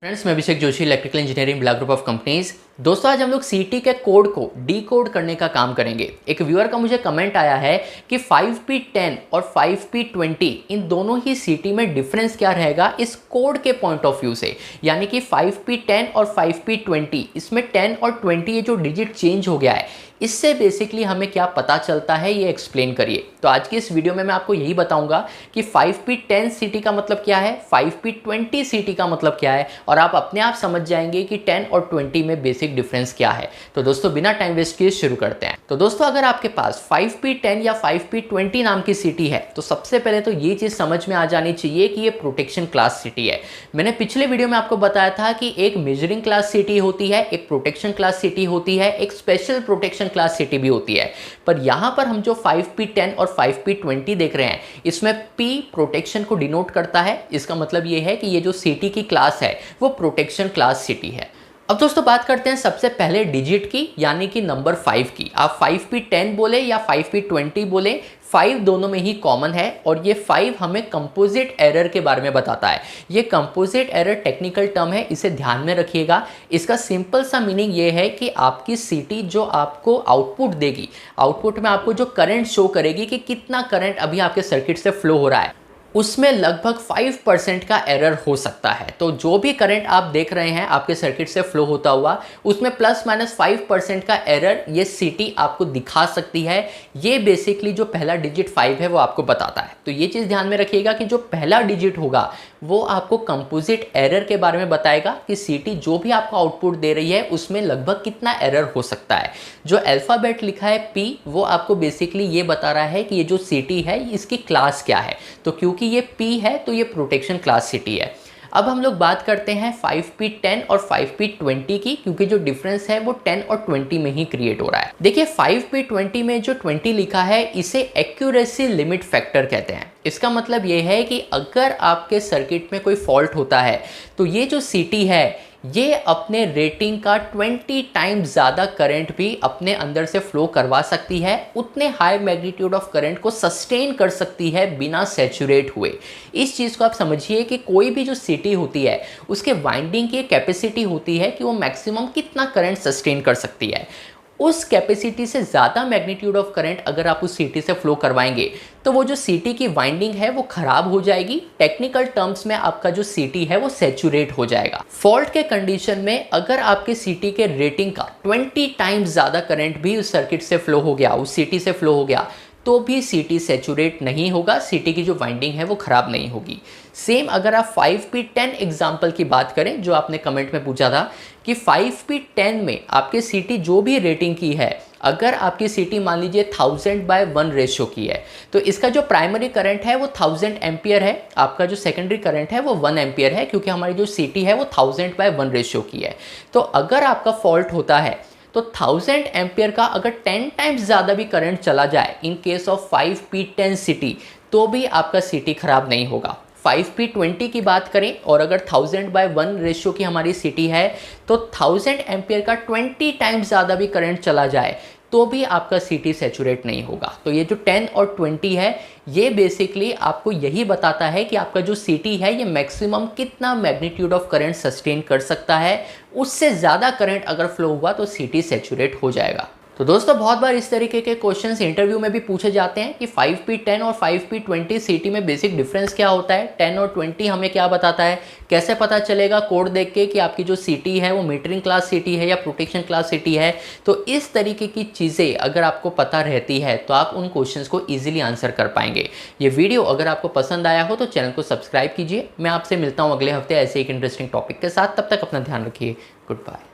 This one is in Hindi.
फ्रेंड्स, मैं Abhishek Joshi, electrical engineering Birla group of companies. दोस्तों, आज हम लोग सीटी के कोड को डीकोड करने का काम करेंगे। एक व्यूअर का मुझे कमेंट आया है कि 5P10 और 5P20 इन दोनों ही सीटी में डिफरेंस क्या रहेगा इस कोड के पॉइंट ऑफ व्यू से। यानी कि 5P10 और 5P20 इसमें 10 और 20 ये जो डिजिट चेंज हो गया है, इससे बेसिकली हमें क्या पता चलता है ये एक्सप्लेन करिए। तो आज की इस वीडियो में मैं आपको यही बताऊंगा कि 5P10 सीटी का मतलब क्या है, 5P20 सीटी का मतलब क्या है, और आप अपने आप समझ जाएंगे कि 10 और 20 में बेसिक डिफरेंस क्या है। तो दोस्तों, बिना टाइम वेस्ट किए शुरू करते हैं। तो दोस्तों, अगर आपके पास 5P10 या 5P20 नाम की सीटी है तो सबसे पहले तो ये चीज़ समझ में आ जानी चाहिए कि ये प्रोटेक्शन क्लास सीटी है। मैंने पिछले वीडियो में आपको बताया था कि एक मेजरिंग क्लास सीटी होती है, एक प्रोटेक्शन क्लास सीटी होती है, एक स्पेशल प्रोटेक्शन क्लास सीटी भी होती है। पर यहां पर हम जो 5P10 और 5P20 देख रहे हैं, इसमें P प्रोटेक्शन को डिनोट करता है। इसका मतलब ये है कि ये जो सीटी की क्लास है वो प्रोटेक्शन क्लास सीटी है। अब दोस्तों, बात करते हैं सबसे पहले डिजिट की, यानी कि नंबर 5 की। आप 5P10 बोले या 5P20 बोले, 5 दोनों में ही कॉमन है। और ये 5 हमें कंपोजिट एरर के बारे में बताता है। ये कंपोजिट एरर टेक्निकल टर्म है, इसे ध्यान में रखिएगा। इसका सिंपल सा मीनिंग ये है कि आपकी सीटी जो आपको आउटपुट देगी, आउटपुट में आपको जो करंट शो करेगी कि कितना करंट अभी आपके सर्किट से फ्लो हो रहा है, उसमें लगभग 5% का एरर हो सकता है। तो जो भी करंट आप देख रहे हैं आपके सर्किट से फ्लो होता हुआ, उसमें ±5% का एरर ये सीटी आपको दिखा सकती है। ये बेसिकली जो पहला डिजिट 5 है वो आपको बताता है। तो ये चीज़ ध्यान में रखिएगा कि जो पहला डिजिट होगा वो आपको कंपोजिट एरर के बारे में बताएगा कि सीटी जो भी आपको आउटपुट दे रही है उसमें लगभग कितना एरर हो सकता है। जो अल्फ़ाबेट लिखा है P, वो आपको बेसिकली ये बता रहा है कि ये जो सीटी है इसकी क्लास क्या है। तो क्योंकि ये P है तो ये प्रोटेक्शन क्लास सीटी है। अब हम लोग बात करते हैं 5P10 और 5P20 की, क्योंकि जो डिफरेंस है वो 10 और 20 में ही क्रिएट हो रहा है। देखिए, 5P20 में जो 20 लिखा है इसे एक्यूरेसी लिमिट फैक्टर कहते हैं। इसका मतलब ये है कि अगर आपके सर्किट में कोई फॉल्ट होता है तो ये जो सीटी है ये अपने रेटिंग का 20 टाइम्स ज़्यादा करंट भी अपने अंदर से फ्लो करवा सकती है। उतने हाई मैग्नीट्यूड ऑफ करंट को सस्टेन कर सकती है बिना सैचुरेट हुए। इस चीज़ को आप समझिए कि कोई भी जो सीटी होती है उसके वाइंडिंग की कैपेसिटी होती है कि वो मैक्सिमम कितना करंट सस्टेन कर सकती है। उस कैपेसिटी से ज़्यादा मैग्नीट्यूड ऑफ करंट अगर आप उस सीटी से फ्लो करवाएंगे तो वो जो सीटी की वाइंडिंग है वो ख़राब हो जाएगी। टेक्निकल टर्म्स में आपका जो सीटी है वो सैचुरेट हो जाएगा। फॉल्ट के कंडीशन में अगर आपके सीटी के रेटिंग का 20 टाइम्स ज़्यादा करंट भी उस सर्किट से फ्लो हो गया, उस सीटी से फ्लो हो गया, तो भी सीटी सैचुरेट नहीं होगा, सीटी की जो वाइंडिंग है वो ख़राब नहीं होगी। सेम अगर आप 5P10 एग्जाम्पल की बात करें, जो आपने कमेंट में पूछा था कि 5P10 में आपके सीटी जो भी रेटिंग की है, अगर आपकी सीटी मान लीजिए 1000/1 रेशियो की है, तो इसका जो प्राइमरी करंट है वो 1000 एम्पियर है, आपका जो सेकेंडरी करंट है वो 1 एम्पियर है, क्योंकि हमारी जो सीटी है वो 1000/1 रेशियो की है। तो अगर आपका फॉल्ट होता है तो 1000 एम्पियर का अगर 10 टाइम्स ज़्यादा भी करंट चला जाए इन केस ऑफ 5P10 सीटी, तो भी आपका सीटी खराब नहीं होगा। 5P20 की बात करें और अगर 1000/1 रेशियो की हमारी सीटी है तो 1000 एम्पियर का 20 टाइम्स ज़्यादा भी करंट चला जाए तो भी आपका सीटी सैचुरेट नहीं होगा। तो ये जो 10 और 20 है ये बेसिकली आपको यही बताता है कि आपका जो सीटी है ये मैक्सिमम कितना मैग्नीट्यूड ऑफ करंट सस्टेन कर सकता है। उससे ज़्यादा करंट अगर फ्लो हुआ तो सीटी सैचुरेट हो जाएगा। तो दोस्तों, बहुत बार इस तरीके के क्वेश्चंस इंटरव्यू में भी पूछे जाते हैं कि 5P10 और 5P20 सीटी में बेसिक डिफरेंस क्या होता है, 10 और 20 हमें क्या बताता है, कैसे पता चलेगा कोड देख के कि आपकी जो सीटी है वो मीटरिंग क्लास सीटी है या प्रोटेक्शन क्लास सीटी है। तो इस तरीके की चीज़ें अगर आपको पता रहती है तो आप उन क्वेश्चंस को ईजिली आंसर कर पाएंगे। ये वीडियो अगर आपको पसंद आया हो तो चैनल को सब्सक्राइब कीजिए। मैं आपसे मिलता हूँ अगले हफ्ते ऐसे एक इंटरेस्टिंग टॉपिक के साथ। तब तक अपना ध्यान रखिए। Good bye.